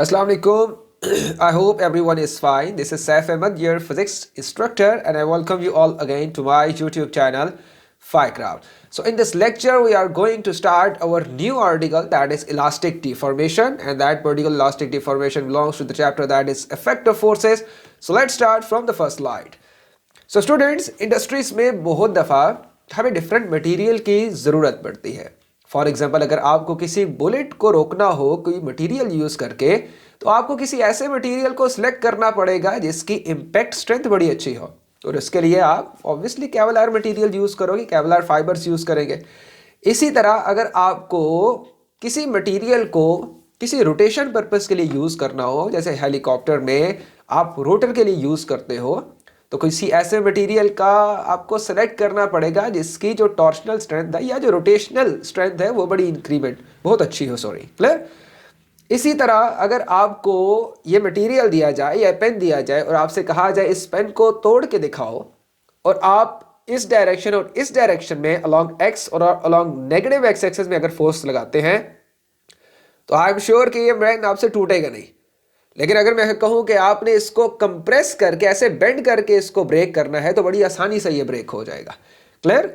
Assalamu alaikum. I hope everyone is fine. This is Saif Ahmed, your physics instructor, and I welcome you all again to my YouTube channel, PhiCraft. So in this lecture, we are going to start our new article, that is elastic deformation, and that particular elastic deformation belongs to the chapter that is effect of forces. So let's start from the first slide. So students, industries में बहुत दफ़ा हमें different material की ज़रूरत पड़ती है. For example, अगर आपको किसी बुलेट को रोकना हो कोई मटेरियल यूज़ करके, तो आपको किसी ऐसे मटेरियल को सिलेक्ट करना पड़ेगा जिसकी इम्पैक्ट स्ट्रेंथ बड़ी अच्छी हो. और इसके लिए आप ऑब्वियसली केवलार मटेरियल यूज़ करोगे, केवलार फाइबर्स यूज़ करेंगे. इसी तरह अगर आपको किसी मटेरियल को किसी रोटेशन पर्पस के लिए यूज़ करना हो, जैसे हेलीकॉप्टर में आप रोटर के लिए यूज़ करते हो, तो किसी ऐसे मटेरियल का आपको सेलेक्ट करना पड़ेगा जिसकी जो टॉर्शनल स्ट्रेंथ है या जो रोटेशनल स्ट्रेंथ है वो बड़ी इंक्रीमेंट बहुत अच्छी हो. Sorry, clear. इसी तरह अगर आपको ये मटेरियल दिया जाए या पेन दिया जाए और आपसे कहा जाए इस पेन को तोड़ के दिखाओ, और आप इस डायरेक्शन और इस डायरेक्शन में अलोंग एक्स और अलोंग नेगेटिव एक्स एक्सिस में अगर फोर्स लगाते हैं, तो आई एम श्योर कि ये पेन आपसे टूटेगा नहीं. लेकिन अगर मैं कहूं कि आपने इसको कंप्रेस करके ऐसे बेंड करके इसको ब्रेक करना है, तो बड़ी आसानी से ये ब्रेक हो जाएगा. क्लियर.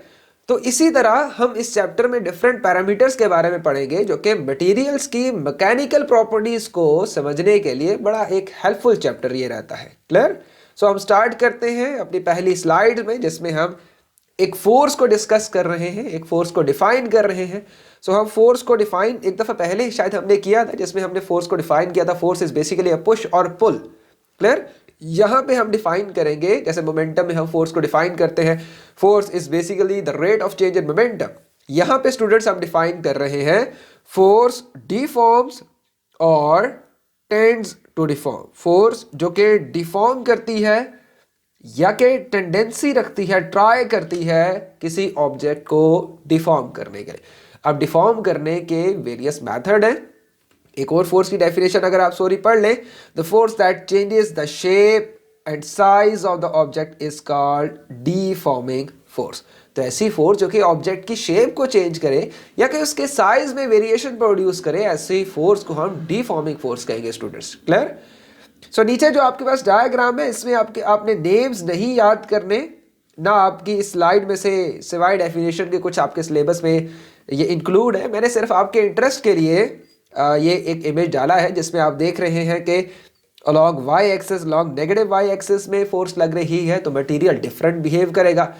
तो इसी तरह हम इस चैप्टर में डिफरेंट पैरामीटर्स के बारे में पढ़ेंगे जो कि मटेरियल्स की मैकेनिकल प्रॉपर्टीज को समझने के लिए बड़ा एक हेल्पफुल चैप्टर ये रहता है. क्लियर. सो हम स्टार्ट करते हैं अपनी पहली स्लाइड में, जिसमें हम एक फोर्स को डिस्कस कर रहे हैं, एक फोर्स को डिफाइन कर रहे हैं. सो हम फोर्स को डिफाइन एक दफ़ा पहले शायद हमने किया था, जिसमें हमने फोर्स को डिफाइन किया था. Force is basically a push और पुल. क्लियर. यहाँ पे हम डिफाइन करेंगे, जैसे मोमेंटम में हम फोर्स को डिफाइन करते हैं, force is basically the rate of change in momentum. यहाँ पे स्टूडेंट्स हम डिफाइन कर रहे हैं फोर्स डिफॉर्म्स और टेंड्स टू डिफॉर्म. फोर्स जो कि डिफॉर्म करती है या कि टेंडेंसी रखती है, ट्राई करती है किसी ऑब्जेक्ट को डिफॉर्म करने के लिए. अब डिफॉर्म करने के वेरियस मेथड हैं. एक और फोर्स की डेफिनेशन अगर आप सॉरी पढ़ लें, the force that changes the shape and size of the object is called deforming force. तो ऐसी फोर्स जो कि ऑब्जेक्ट की शेप को चेंज करे या कि उसके साइज में वेरिएशन प्रोड्यूस करे, ऐसी फोर्स को हम डिफॉर्मिंग फोर्स कहेंगे स्टूडेंट्स. क्लियर. सो नीचे जो आपके पास डायग्राम है, इसमें आपने नेम्स नहीं याद करने, ना आपकी इस स्लाइड में से सिवाय डेफिनेशन के कुछ आपके सिलेबस में ये इंक्लूड है. मैंने सिर्फ आपके इंटरेस्ट के लिए ये एक इमेज डाला है जिसमें आप देख रहे हैं कि along y axis, along negative y axis में फोर्स लग रही है तो मटेरियल डिफरेंट बिहेव करेगा.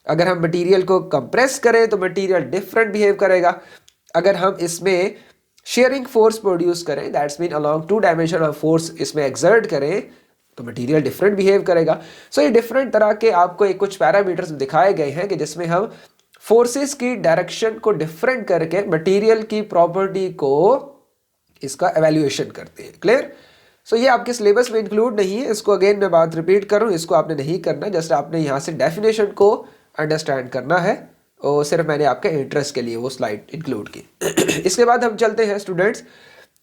अगर हम मटेरियल को कंप्रेस करें तो मटेरियल डिफरेंट बिहेव करेगा. अगर हम इसमें शेयरिंग फोर्स प्रोड्यूस करें, that's mean along two dimension of force इसमें एक्सर्ट करें, तो मटेरियल डिफरेंट बिहेव करेगा. सो ये डिफरेंट तरह के आपको एक कुछ पैरामीटर्स दिखाए गए हैं कि जिसमें हम फोर्सेस की डायरेक्शन को डिफरेंट करके मटेरियल की प्रॉपर्टी को इसका एवेल्युएशन करते हैं. क्लियर. सो ये आपके सिलेबस में इंक्लूड नहीं है. इसको अगेन मैं बात रिपीट करूं, इसको आपने नहीं करना, जस्ट आपने यहाँ से डेफिनेशन को अंडरस्टैंड करना है, और सिर्फ मैंने आपके इंटरेस्ट के लिए वो स्लाइड इंक्लूड की. इसके बाद हम चलते हैं स्टूडेंट्स,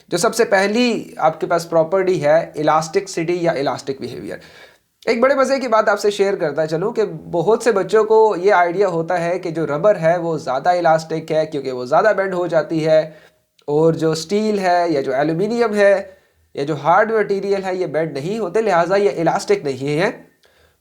जो सबसे पहली आपके पास प्रॉपर्टी है इलास्टिसिटी या इलास्टिक बिहेवियर. एक बड़े मज़े की बात आपसे शेयर करता चलूँ कि बहुत से बच्चों को ये आइडिया होता है कि जो रबर है वो ज़्यादा इलास्टिक है क्योंकि वो ज़्यादा बेंड हो जाती है, और जो स्टील है या जो एल्यूमिनियम है या जो हार्ड मटेरियल है ये बेंड नहीं होते, लिहाजा ये इलास्टिक नहीं है.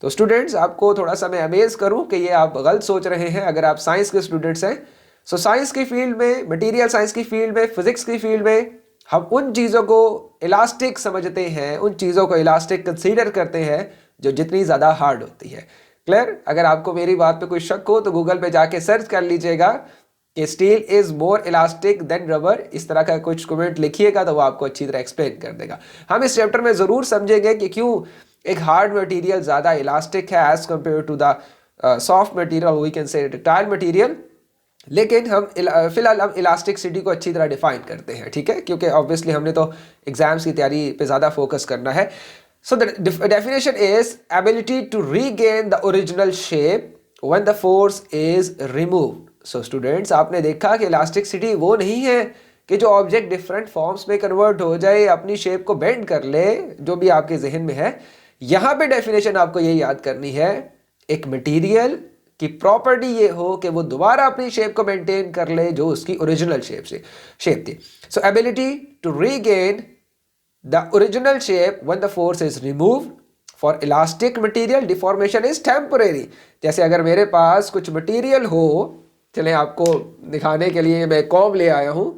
तो स्टूडेंट्स, आपको थोड़ा सा मैं अमेज करूं कि ये आप गलत सोच रहे हैं अगर आप साइंस के स्टूडेंट्स हैं. सो साइंस की फील्ड में, मटेरियल साइंस की फील्ड में, फिजिक्स की फील्ड में हम उन चीज़ों को इलास्टिक समझते हैं, उन चीज़ों को इलास्टिक कंसीडर करते हैं जो जितनी ज़्यादा हार्ड होती है. क्लियर. अगर आपको मेरी बात पे कोई शक हो तो गूगल पे जाके सर्च कर लीजिएगा कि steel is more elastic than rubber, इस तरह का कुछ कमेंट लिखिएगा तो वो आपको अच्छी तरह एक्सप्लेन कर देगा. हम इस चैप्टर में ज़रूर समझेंगे कि क्यों एक हार्ड मटेरियल ज़्यादा इलास्टिक है as compare to the soft material, we can say ductile material. लेकिन हम फिलहाल हम इलास्टिसिटी को अच्छी तरह डिफाइन करते हैं, ठीक है, क्योंकि ऑब्वियसली हमने तो एग्जाम्स की तैयारी पे ज़्यादा फोकस करना है. So the definition is ability to regain the original shape when the force is removed. So students, आपने देखा कि इलास्टिसिटी वो नहीं है कि जो ऑब्जेक्ट डिफरेंट फॉर्म्स में कन्वर्ट हो जाए, अपनी शेप को बेंड कर ले, जो भी आपके जहन में है. यहाँ पे डेफिनेशन आपको ये याद करनी है, एक मटेरियल की प्रॉपर्टी ये हो कि वो दोबारा अपनी शेप को मेंटेन कर ले जो उसकी ओरिजिनल शेप थी. So ability to regain the original shape when the force is removed, for elastic material deformation is temporary. जैसे अगर मेरे पास कुछ मटेरियल हो, चलें आपको दिखाने के लिए मैं कॉम ले आया हूं।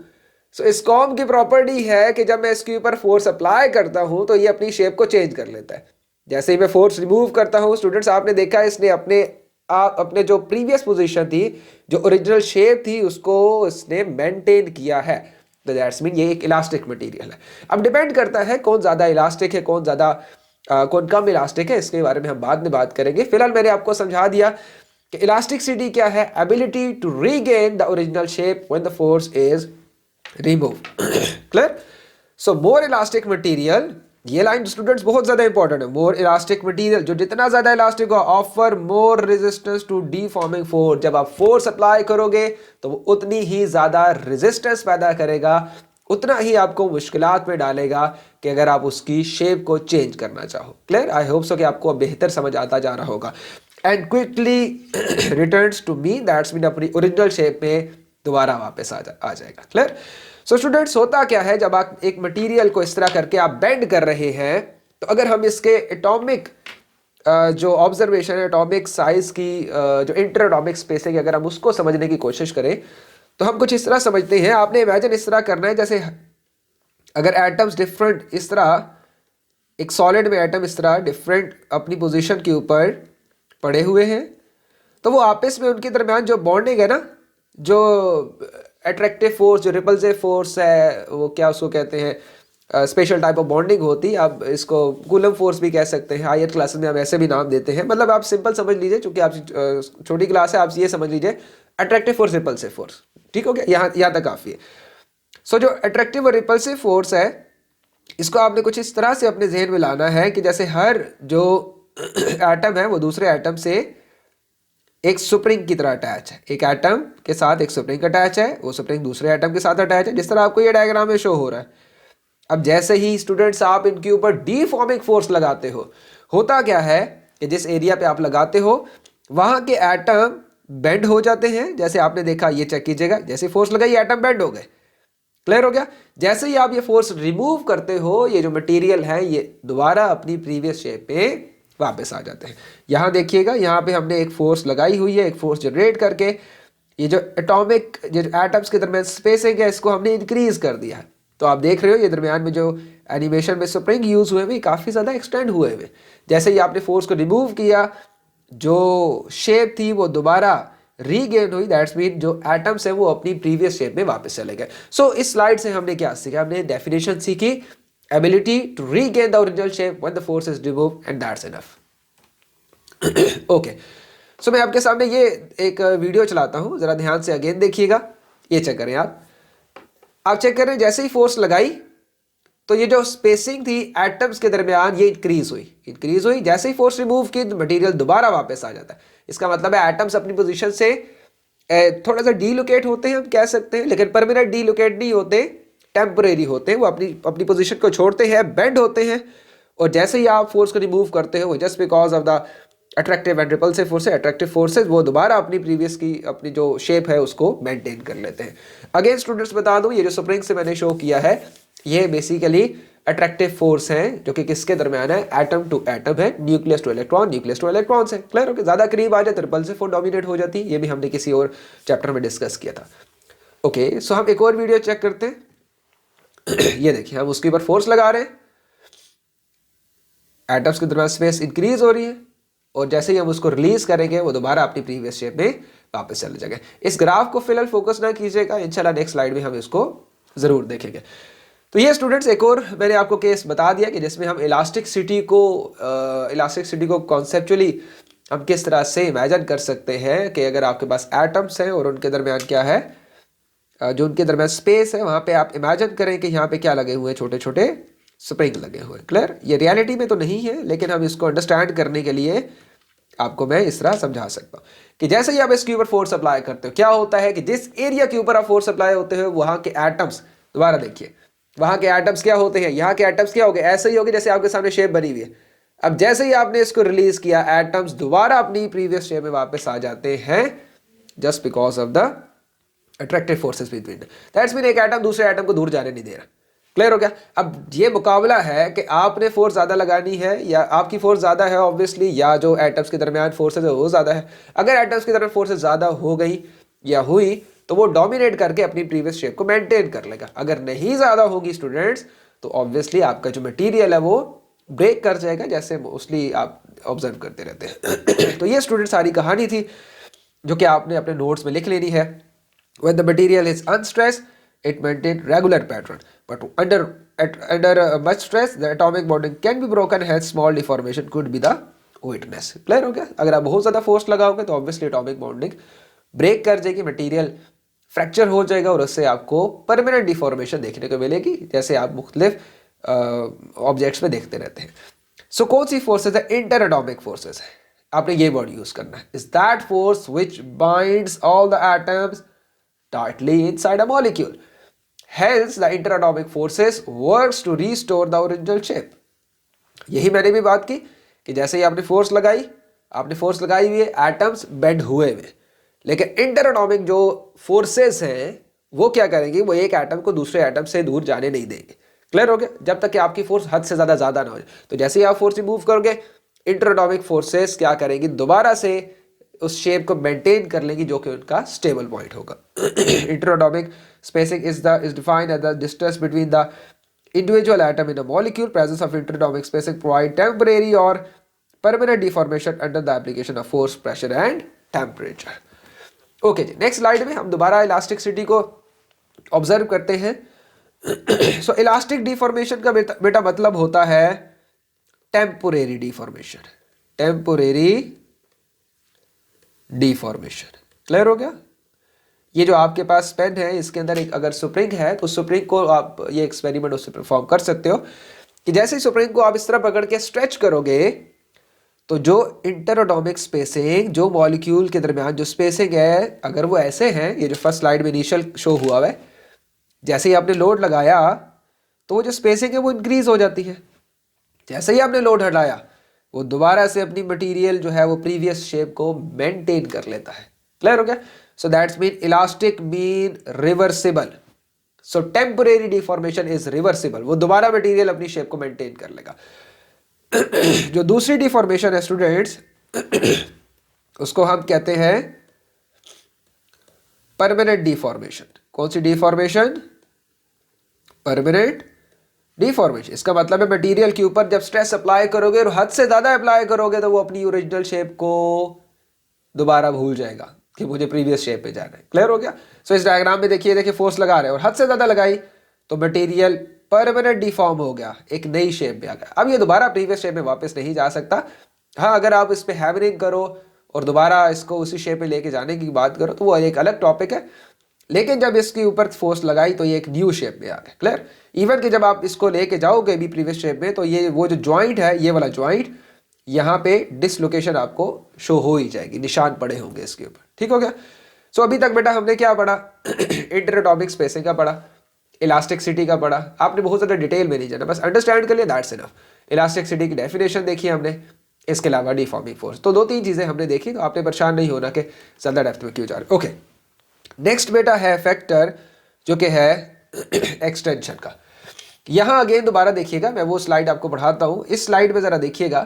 सो इस कॉम की प्रॉपर्टी है कि जब मैं इसके ऊपर फोर्स अप्लाई करता हूं तो ये अपनी शेप को चेंज कर लेता है। जैसे ही मैं फोर्स रिमूव करता हूं, स्टूडेंट्स आपने देखा इसने अपने जो प्रीवियस पोजीशन थी, जो ओरिजिनल शेप थी, उसको इसने मेंटेन किया है। तो दैट्स मीन ये एक इलास्टिक मटेरियल है। अब डिपेंड करता है कौन ज़्यादा इलास्टिक है, कौन कम इलास्टिक है, इसके बारे में हम बाद में बात करेंगे। फिलहाल मैंने आपको समझा दिया कि इलास्टिसिटी क्या है, ability to regain the original shape when the force is remove. Clear? So more elastic material, ये लाइन स्टूडेंट्स बहुत ज्यादा इंपॉर्टेंट है। मोर इलास्टिक मटेरियल, जो जितना ज्यादा इलास्टिक हो, offer more resistance to deforming force. जब आप फोर्स अप्लाई करोगे तो वो उतनी ही ज्यादा रेजिस्टेंस पैदा करेगा, उतना ही आपको मुश्किलात में डालेगा कि अगर आप उसकी शेप को चेंज करना चाहो। क्लियर? आई होप सो कि आपको बेहतर समझ आता जा रहा होगा। And quickly returns to me, that's mean अपनी ओरिजिनल शेप में दोबारा वापस आ जाएगा। क्लियर? सो स्टूडेंट्स, होता क्या है जब आप एक मटेरियल को इस तरह करके आप बेंड कर रहे हैं, तो अगर हम इसके एटॉमिक जो ऑब्जर्वेशन है, एटॉमिक साइज की जो इंटर एटॉमिक स्पेसिंग, अगर हम उसको समझने की कोशिश करें तो हम कुछ इस तरह समझते हैं। आपने इमेजिन इस तरह करना है जैसे अगर एटम्स डिफरेंट इस तरह, एक सॉलिड में एटम इस तरह डिफरेंट अपनी पोजीशन के ऊपर पड़े हुए हैं, तो वो आपस में उनके दरमियान जो बॉन्डिंग है ना, जो अट्रैक्टिव फोर्स, जो रिपल्सिव फोर्स है, वो क्या उसको कहते हैं, स्पेशल टाइप ऑफ बॉन्डिंग होती है। आप इसको कूलम फोर्स भी कह सकते हैं, हायर क्लासेस में हम ऐसे भी नाम देते हैं। मतलब आप सिंपल समझ लीजिए, चूंकि आप छोटी क्लास है, आप ये समझ लीजिए अट्रैक्टिव फोर्स, रिपल्सिव फोर्स। ठीक हो गया? यहाँ तक काफ़ी है। सो जो अट्रैक्टिव और रिपल्सिव फोर्स है, इसको आपने कुछ इस तरह से अपने जहन में लाना है कि जैसे हर जो एटम है वो दूसरे एटम से एक स्प्रिंग की तरह अटैच है। एक एटम के साथ एक स्प्रिंग अटैच है, वो स्प्रिंग दूसरे एटम के साथ अटैच है, जिस तरह आपको ये डायग्राम में शो हो रहा है। अब जैसे ही स्टूडेंट्स आप इनके ऊपर डीफॉर्मिंग फोर्स लगाते हो, होता क्या है कि जिस एरिया पे आप लगाते हो वहां के एटम बेंड हो जाते हैं। जैसे आपने देखा, ये चेक कीजिएगा, जैसे फोर्स लगाई एटम बेंड हो गए। क्लियर हो गया? जैसे ही आप ये फोर्स रिमूव करते हो, ये जो मटेरियल है ये दोबारा अपनी प्रीवियस शेप पे वापस आ जाते हैं। यहां देखिएगा, यहां पे हमने एक फोर्स लगाई हुई है, एक फोर्स जनरेट करके ये जो एटॉमिक, जो एटम्स के दरमियान स्पेसिंग है, इसको हमने इंक्रीज कर दिया है। तो आप देख रहे हो ये दरमियान में जो एनिमेशन में स्प्रिंग यूज हुए हुए काफी ज्यादा एक्सटेंड हुए हुए। जैसे ही आपने फोर्स को रिमूव किया, जो शेप थी वो दोबारा रीगेन हुई। दैट्स मीन जो एटम्स है वो अपनी प्रीवियस शेप में वापस चले गए। सो इस स्लाइड से हमने क्या सीखा? हमने डेफिनेशन सीखी, ability to regain the original shape when the force is removed, and that's enough. Okay, so मैं आपके सामने ये एक वीडियो चलाता हूं, जरा ध्यान से अगेन देखिएगा। ये चेक करें आप चेक करें, जैसे ही फोर्स लगाई तो ये जो स्पेसिंग थी एटम्स के दरमियान ये इंक्रीज हुई। जैसे ही फोर्स रिमूव की, मटेरियल दोबारा वापस आ जाता है। इसका मतलब है एटम्स अपनी पोजीशन से थोड़ा सा डीलोकेट होते हैं, हम कह सकते हैं, लेकिन परमानेंट डीलोकेट नहीं होते, टेम्परेरी होते हैं। वो अपनी पोजीशन को छोड़ते हैं, बेंड होते हैं, और जैसे ही आप फोर्स को रिमूव करते हो, just because of the attractive and repulsive forces, attractive forces वो दोबारा अपनी प्रीवियस की अपनी जो शेप है उसको मेंटेन कर लेते हैं। अगेन स्टूडेंट्स बता दूं, ये जो स्प्रिंग से मैंने शो किया है, ये बेसिकली अट्रैक्टिव फोर्स है जो कि किसके दरमियान है? एटम टू एटम है, न्यूक्लियस टू इलेक्ट्रॉन से। क्लियर हो गया? ज्यादा करीब आ जाए तो रिपल्सिव फोर्स डोमिनेट हो जाती है। ये भी हमने किसी और चैप्टर में डिस्कस किया था। ओके, सो हम एक और वीडियो चेक करते हैं। ये देखिए, हम उसके ऊपर फोर्स लगा रहे हैं, एटम्स के दरमियान स्पेस इंक्रीज हो रही है, और जैसे ही हम उसको रिलीज करेंगे वो दोबारा अपनी प्रीवियस शेप में वापस चले जाएंगे। इस ग्राफ को फिलहाल फोकस ना कीजिएगा, इंशाल्लाह नेक्स्ट स्लाइड में हम इसको जरूर देखेंगे। तो ये स्टूडेंट्स एक और मैंने आपको केस बता दिया कि जिसमें हम इलास्टिसिटी को कॉन्सेप्चुअली हम किस तरह से इमेजिन कर सकते हैं कि अगर आपके पास एटम्स हैं और उनके दरमियान क्या है, जो उनके दरमियान स्पेस है, वहां पे आप इमेजिन करें कि यहाँ पे क्या लगे हुए हैं, छोटे छोटे स्प्रिंग लगे हुए। क्लियर? ये रियलिटी में तो नहीं है, लेकिन हम इसको अंडरस्टैंड करने के लिए आपको मैं इस तरह समझा सकता हूँ कि जैसे ही आप इसके ऊपर फोर्स अप्लाई करते हो, क्या होता है कि जिस एरिया के ऊपर आप फोर्स अप्लाई होते हो वहां के एटम्स, दोबारा देखिए, वहां के एटम्स क्या होते हैं, यहाँ के एटम्स क्या हो गए? ऐसे ही हो गए जैसे आपके सामने शेप बनी हुई है। अब जैसे ही आपने इसको रिलीज किया, एटम्स दोबारा अपनी प्रीवियस शेप में वापस आ जाते हैं, just because of the attractive forces between. That's mean एक एटम दूसरे एटम को दूर जाने नहीं दे रहा। क्लियर हो गया। अब ये मुकाबला है कि आपने फोर्स ज़्यादा लगानी है या आपकी फोर्स ज़्यादा है ऑब्वियसली, या जो एटम्स के दरमियान फोर्सेज है वो ज़्यादा है। अगर एटम्स के दरमियान फोर्सेज ज़्यादा हो गई या हुई तो वो डोमिनेट करके अपनी प्रीवियस शेप को मेंटेन कर लेगा। अगर नहीं ज़्यादा होगी स्टूडेंट्स तो ऑब्वियसली आपका जो मटीरियल है वो ब्रेक कर जाएगा, जैसे मोस्टली आप ऑब्जर्व करते रहते हैं। तो ये स्टूडेंट सारी कहानी थी जो कि आपने अपने नोट्स में लिख लेनी है। When the material is unstressed, it maintains regular pattern. But under much stress, the atomic bonding can be broken. Hence, small deformation could be the witness. Clear हो गया? अगर आप बहुत ज़्यादा फोर्स लगाओगे तो ऑब्वियसली एटॉमिक बॉन्डिंग ब्रेक कर जाएगी, मटेरियल फ्रैक्चर हो जाएगा और उससे आपको परमानेंट डिफॉर्मेशन देखने को मिलेगी, जैसे आप मुख्तलिफ ऑब्जेक्ट्स में देखते रहते हैं। सो कौन सी फोर्सेज है? इंटर एटॉमिक फोर्सेज है। आपने ये वर्ड यूज करना है। Is that force which binds all the atoms tightly inside a molecule. Hence, the interatomic forces works to restore the original shape. यही मैंने भी बात की कि जैसे ही आपने फोर्स लगाई हुई है, एटम्स बेंड हुए हुए, लेकिन इंटरएटॉमिक जो फोर्सेस हैं वो क्या करेंगे? वो एक एटम को दूसरे एटम से दूर जाने नहीं देंगे। क्लियर हो गया? जब तक कि आपकी फोर्स हद से ज्यादा ना हो जाए। तो जैसे ही आप फोर्स रिमूव करोगे, इंटरएटॉमिक फोर्सेस क्या करेंगी? दोबारा से उस शेप को मेंटेन कर लेंगी जो कि उनका स्टेबल पॉइंट होगा। Interatomic spacing is defined as the distance between the individual atom in a molecule. Presence of interatomic spacing provide temporary और permanent deformation under the application of force, pressure and temperature. Okay जी, next slide में हम दोबारा elasticity को observe करते हैं। So elastic deformation का बेटा मतलब होता है temporary deformation. Temporary deformation. Clear हो गया? ये जो आपके पास पेन है इसके अंदर एक अगर स्प्रिंग है तो स्प्रिंग को आप ये एक्सपेरिमेंट उससे परफॉर्म कर सकते हो कि जैसे ही स्प्रिंग को आप इस तरह पकड़ के स्ट्रेच करोगे तो जो इंटरएटॉमिक स्पेसिंग, जो मॉलिक्यूल के दरमियान जो स्पेसिंग है, अगर वो ऐसे हैं, ये जो फर्स्ट स्लाइड में इनिशियल शो हुआ है, जैसे ही आपने लोड लगाया तो वो जो स्पेसिंग है वो इंक्रीज हो जाती है। जैसे ही आपने लोड हटाया वो दोबारा से अपनी मटेरियल जो है वो प्रीवियस शेप को मेंटेन कर लेता है। क्लियर हो गया? So that's mean elastic mean reversible. So temporary deformation is reversible, वो दोबारा मटेरियल अपनी शेप को मेंटेन कर लेगा। जो दूसरी डिफॉर्मेशन है स्टूडेंट्स, उसको हम कहते हैं परमानेंट डिफॉर्मेशन। कौन सी डिफॉर्मेशन? Permanent deformation. इसका मतलब है मटेरियल के ऊपर जब स्ट्रेस अप्लाई करोगे और हद से ज्यादा अप्लाई करोगे तो वो अपनी ओरिजिनल शेप को दोबारा भूल जाएगा कि मुझे प्रीवियस शेप पे जाना है। क्लियर हो गया? सो इस डायग्राम में देखिए फोर्स लगा रहे हैं और हद से ज्यादा लगाई तो मटेरियल परमानेंट डिफॉर्म हो गया, एक नई शेप में आ गया। अब ये दोबारा प्रीवियस शेप में वापस नहीं जा सकता। हाँ, अगर आप इस पे हैमरिंग करो और दोबारा इसको उसी शेप में लेके जाने की बात करो तो वो एक अलग टॉपिक है, लेकिन जब इसके ऊपर फोर्स लगाई तो ये एक न्यू शेप में आ गया। क्लियर? इवन कि जब आप इसको लेके जाओगे भी प्रीवियस शेप में तो ये वो जो जॉइंट है, ये वाला जॉइंट, यहाँ पे डिसलोकेशन आपको शो हो ही जाएगी, निशान पड़े होंगे इसके ऊपर। ठीक हो गया? सो अभी तक बेटा हमने क्या पढ़ा? इंटरएटॉमिक स्पेसिंग का पढ़ा, इलास्टिसिटी का पढ़ा। आपने बहुत ज़्यादा डिटेल में नहीं जाना, बस अंडरस्टैंड कर लिया, दैट्स इनफ। इलास्टिसिटी की डेफिनेशन देखी हमने, इसके अलावा डिफॉर्मिंग फोर्स, तो 2-3 चीज़ें हमने देखी। तो आपने परेशान नहीं होना कि ज़्यादा डेप्थ में क्यों जा रहे। ओके, नेक्स्ट बेटा है फैक्टर जो कि है एक्सटेंशन का। यहां अगेन दोबारा देखिएगा, मैं वो स्लाइड आपको पढ़ाता हूं। इस स्लाइड में जरा देखिएगा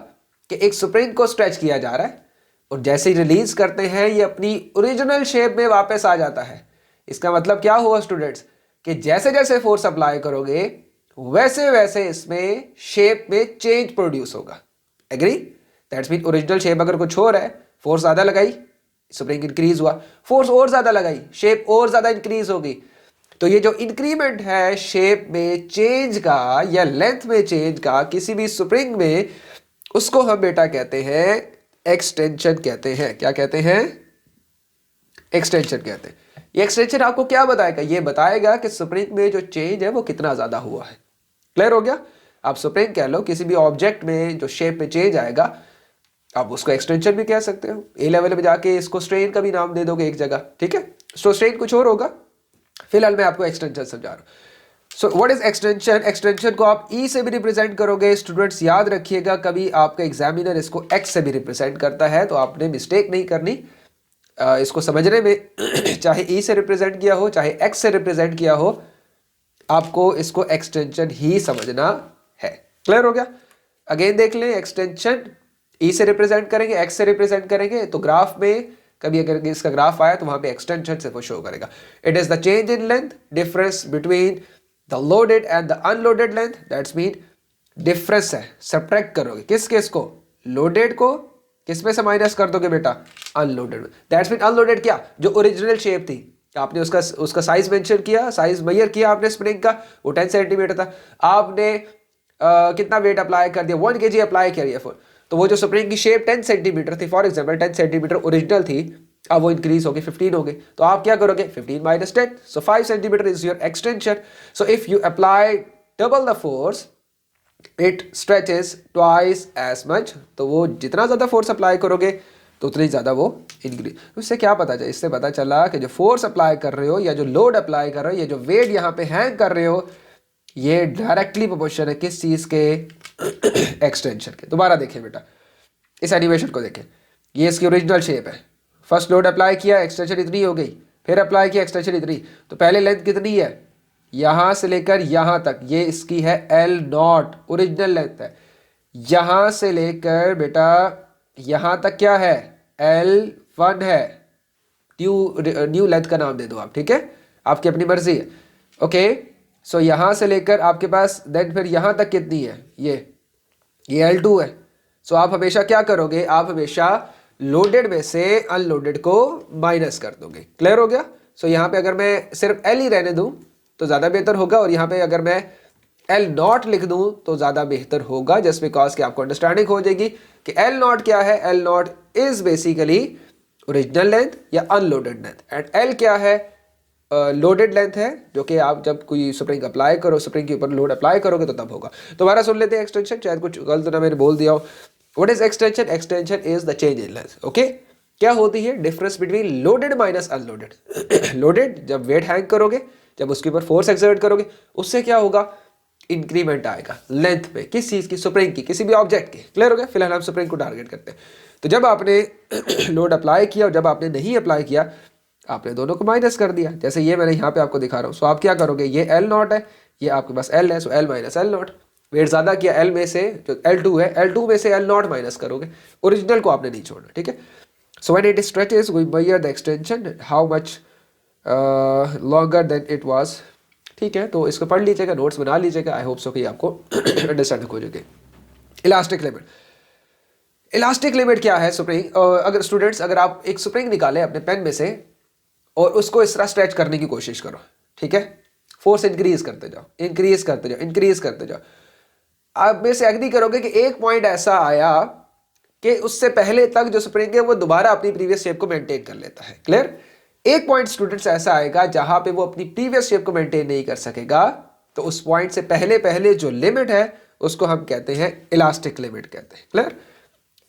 कि एक स्प्रिंग को स्ट्रेच किया जा रहा है और जैसे ही रिलीज करते हैं ये अपनी ओरिजिनल शेप में वापस आ जाता है। इसका मतलब क्या हुआ स्टूडेंट्स कि जैसे जैसे फोर्स अप्लाई करोगे वैसे वैसे इसमें शेप में चेंज प्रोड्यूस होगा। Agree? That's mean original shape अगर कुछ हो रहा है, फोर्स ज्यादा लगाई, स्प्रिंग इंक्रीज हुआ, फोर्स और ज्यादा लगाई, शेप और ज्यादा इंक्रीज होगी। तो ये जो इंक्रीमेंट है शेप में चेंज का या लेंथ में चेंज का किसी भी स्प्रिंग में, उसको हम बेटा कहते हैं एक्सटेंशन कहते हैं। क्या कहते हैं? एक्सटेंशन कहते हैं। ये एक्सटेंशन आपको क्या बताएगा? ये बताएगा कि स्प्रिंग में जो चेंज है वो कितना ज्यादा हुआ है। क्लियर हो गया? आप स्प्रिंग कह लो, किसी भी ऑब्जेक्ट में जो शेप में चेंज आएगा आप उसको एक्सटेंशन भी कह सकते हो। ए लेवल में जाके इसको स्ट्रेन का भी नाम दे दोगे एक जगह, ठीक है? सो स्ट्रेन कुछ और होगा, फिलहाल मैं आपको एक्सटेंशन समझा रहा हूं। So what is extension? Extension को आप ई से भी रिप्रेजेंट करोगे। स्टूडेंट्स याद रखिएगा, कभी आपका एग्जामिनर इसको एक्स से भी रिप्रेजेंट करता है तो आपने मिस्टेक नहीं करनी इसको समझने में। चाहे ई से रिप्रेजेंट किया हो चाहे एक्स से रिप्रेजेंट किया हो, आपको इसको एक्सटेंशन ही समझना है। क्लियर हो गया? अगेन देख लें, एक्सटेंशन ई से रिप्रेजेंट करेंगे, एक्स से रिप्रेजेंट करेंगे, तो ग्राफ में कभी अगर इसका ग्राफ आया तो वहां पे एक्सटेंशन से वो शो करेगा। It is the change in length, difference between the loaded and the unloaded length, that's mean difference है, सब्ट्रैक्ट करोगे किस केस को, लोडेड को किस में से माइनस कर दोगे बेटा, अनलोडेड में। दैट्स मीन अनलोडेड क्या, जो ओरिजिनल शेप थी, आपने उसका साइज मेंशन किया, साइज मेजर किया आपने स्प्रिंग का, वो 10 सेंटीमीटर था, आपने कितना वेट अप्लाई कर दिया, 1 kg अप्लाई किया, तो वो जो स्प्रिंग की शेप 10 सेंटीमीटर थी, फॉर एग्जांपल 10 सेंटीमीटर ओरिजिनल थी, अब वो इंक्रीज हो गई 15 हो गई, तो आप क्या करोगे, 15 minus 10, so 5 centimetre is your extension. So if you apply double the force it stretches twice as much, तो वो जितना ज़्यादा फोर्स अप्लाई करोगे तो उतनी ज़्यादा वो इंक्रीज। इससे क्या पता चला, इससे पता चला कि जो फोर्स अप्लाई कर रहे हो या जो लोड अप्लाई कर रहे हो या जो वेट यहाँ पे हैंग कर रहे हो, ये डायरेक्टली प्रोपोर्शन है किस चीज़ के, एक्सटेंशन के। दोबारा देखें बेटा, इस एनिमेशन को देखें, ये इसकी ओरिजिनल शेप है, फर्स्ट लोड अप्लाई किया, एक्सटेंशन इतनी हो गई, फिर अप्लाई किया, एक्सटेंशन इतनी, तो पहले लेंथ कितनी है, यहाँ से लेकर यहाँ तक, ये इसकी है L0, ओरिजिनल लेंथ है, यहाँ से लेकर बेटा यहाँ तक क्या है, L1 है, न्यू लेंथ का नाम दे दो आप, ठीक है, आपकी अपनी मर्जी है। ओके, सो यहाँ से लेकर आपके पास देन फिर यहाँ तक कितनी है, ये L2 है। सो आप हमेशा क्या करोगे, आप हमेशा लोडेड में से अनलोडेड को माइनस कर दोगे। क्लियर हो गया? सो यहाँ पे अगर मैं सिर्फ L ही रहने दूँ तो ज़्यादा बेहतर होगा, और यहाँ पे अगर मैं L0 लिख दूँ तो ज़्यादा बेहतर होगा, जस्ट बिकॉज कि आपको अंडरस्टैंडिंग हो जाएगी कि L0 क्या है, L0 is basically original length या अनलोडेड लेंथ, एंड L क्या है, लोडेड लेंथ है, जो कि आप जब कोई स्प्रिंग अप्लाई करो, स्प्रिंग के ऊपर लोड अप्लाई करोगे तो तब होगा। दोबारा सुन लेते हैं एक्सटेंशन, शायद कुछ गलत ना मैंने बोल दिया हो। What is extension? Extension is the change in length. Okay, क्या होती है difference between loaded minus unloaded. Loaded जब वेट हैंग करोगे, जब उसके ऊपर फोर्स एक्सर्ट करोगे, उससे क्या होगा, इंक्रीमेंट आएगा लेंथ पे, किस चीज़ की, स्प्रिंग की, किसी भी ऑब्जेक्ट की। क्लियर हो गया? फिलहाल हम स्प्रिंग को टारगेट करते हैं। तो जब आपने लोड अप्लाई किया और जब आपने नहीं अप्लाई किया, आपने दोनों को माइनस कर दिया, जैसे ये मैंने यहाँ पे आपको दिखा रहा हूँ। सो आप क्या करोगे, ये L0 है, ये आपके पास L है, सो L माइनस L0, वेट ज़्यादा किया L में से, जो L2 है, L2 में से L0 माइनस करोगे, ओरिजिनल को आपने नहीं छोड़ना, ठीक है। So when it stretches we measure the extension how much longer than it was, ठीक है। तो इसको पढ़ लीजिएगा, नोट्स बना लीजिएगा, आई होप सो कि आपको अंडरस्टैंड हो जाएगी। इलास्टिक लिमिट, इलास्टिक लिमिट क्या है, स्प्रिंग, अगर स्टूडेंट्स, अगर आप एक स्प्रिंग निकालें अपने पेन में से और उसको इस तरह स्ट्रेच करने की कोशिश करो, ठीक है, फोर्स इंक्रीज करते जाओ, इंक्रीज करते जाओ, इंक्रीज करते जाओ, आप मेरे से एग्री करोगे कि एक पॉइंट ऐसा आया कि उससे पहले तक जो स्प्रिंग है वो दोबारा अपनी प्रीवियस शेप को मेंटेन कर लेता है। क्लियर? एक पॉइंट स्टूडेंट्स ऐसा आएगा जहां पे वो अपनी प्रीवियस शेप को मेंटेन नहीं कर सकेगा, तो उस पॉइंट से पहले पहले जो लिमिट है उसको हम कहते हैं इलास्टिक लिमिट कहते हैं। Clear?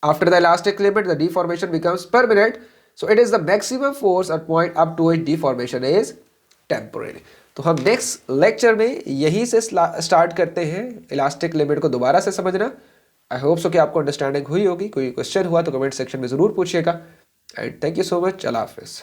After the elastic limit the deformation becomes permanent, so it is the maximum force at point up to which deformation is temporary। तो हम नेक्स्ट लेक्चर में यहीं से स्टार्ट करते हैं इलास्टिक लिमिट को दोबारा से समझना। आई होप सो कि आपको अंडरस्टैंडिंग हुई होगी। कोई क्वेश्चन हुआ तो कमेंट सेक्शन में ज़रूर पूछिएगा, and thank you so much. अल्लाह हाफिज़।